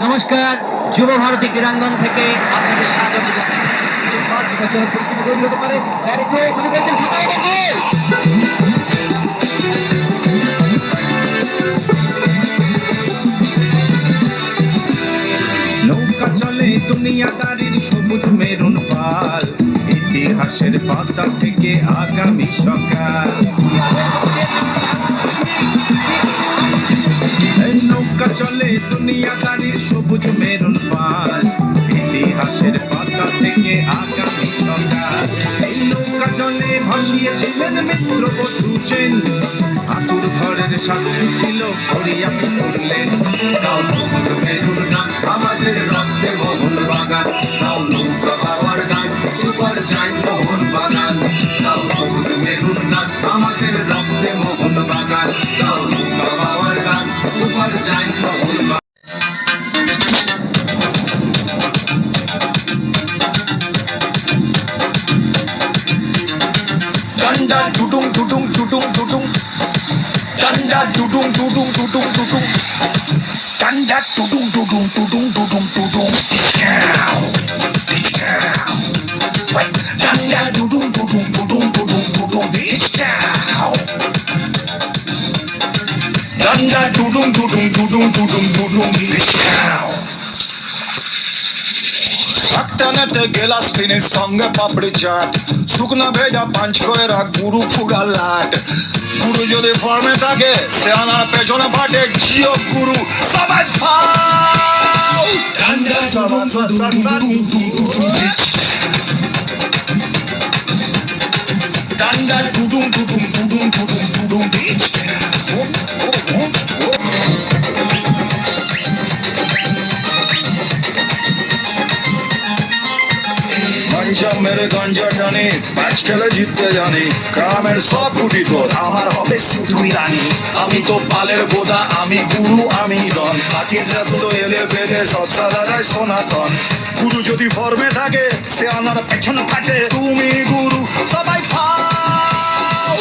নমস্কার, যুব ভারতী ক্রীড়াঙ্গন থেকে আপনাদের স্বাগত নৌকা চলে দুনিয়াদারির সবুজ মেরুন পাল, ইতিহাসের পাতা থেকে আগামী সকাল। নৌকা চলে দুনিয়াদারির সবুজ মেরুন পাল, ইতিহাসের পাতা থেকে আগামী সকাল। এই নৌকা জলে ভাসিয়েছিলেন মিত্র বসু সেন, আতুর ঘরের সাথী ছিল ভরিয়া পড়লেন। তাও সবুজ মেরুন নাম আমাদের রক্তে মোহন বাগান, তাও নৌকা বাবার গান সুপার জাইন মোহন বাগান। তাও সবুজ মেরুন নাম আমাদের রক্তে মোহন বাগান, তাও নৌকা বাবার গান সুপার জাইন মোহন বাগান। Danda dudung dudung dudung dudung, danda dudung dudung dudung dudung, danda dudung dudung dudung dudung dudung, danda dudung dudung dudung dudung dudung, danda dudung dudung dudung dudung dudung. টানাতে গেলাস ফিনিশ সঙ্গে পাপড়ি চাট, শুকনা ভেজা পাঞ্চ করে রাখ গুরু ফুরা লাট। গুরু যদি ফর্মে থাকে সে আনার পেছনে ফাটে জিও গুরু সবাই ফাও। ডান্ডা দুদুম দুদুম দুদুম দুদুম, ডান্ডা দুদুম দুদুম দুদুম দুদুম দুদুম। মেরে গঞ্জা টানি ম্যাচ খেলে জিততে জানি, গ্রামের সব কুটি তোর আমার হবে শুধুই রানী। আমি তো পালের বোদা, আমি গুরু আমি ডন, হাতির রক্ত এলে বেলে সব সাদারায় সনাতন। গুরু যদি ফর্মে থাকে সে আমার পেছন কাটে, তুমি গুরু সবাই ফাও।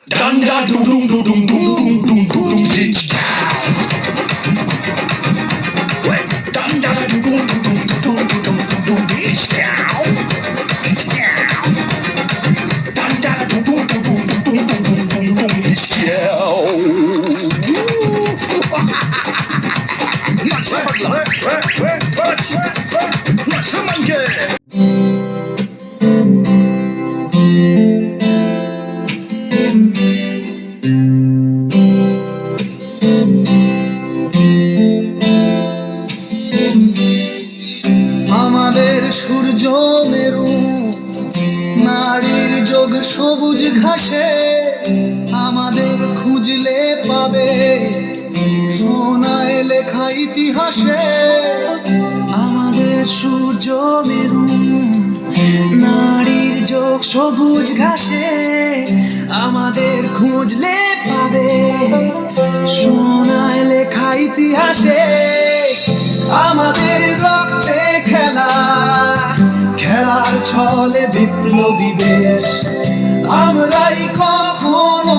ডান্ডা ডুডুম ডুডুম ডুডুম ডুডুম ডুডুম, ডান্ডা ডুডুম ডুডুম ডুডুম ডুডুম ডুডুম, ডান্ডা ডুডুম ডুডুম ডুডুম ডুডুম ডুডুম। আমাদের সূর্য মেরু নারীর যোগ সবুজ ঘাসে, আমাদের খুঁজলে পাবে সোনায় লেখা ইতিহাসে। আমাদের সূর্য মেরু নারীর যোগ সবুজ ঘাসে, আমাদের খুঁজলে পাবে সোনায় লেখা ইতিহাসে। আমাদের রক্তে খেলা, খেলার ছলে বিপ্লবী বেশ, আমরাই কখনো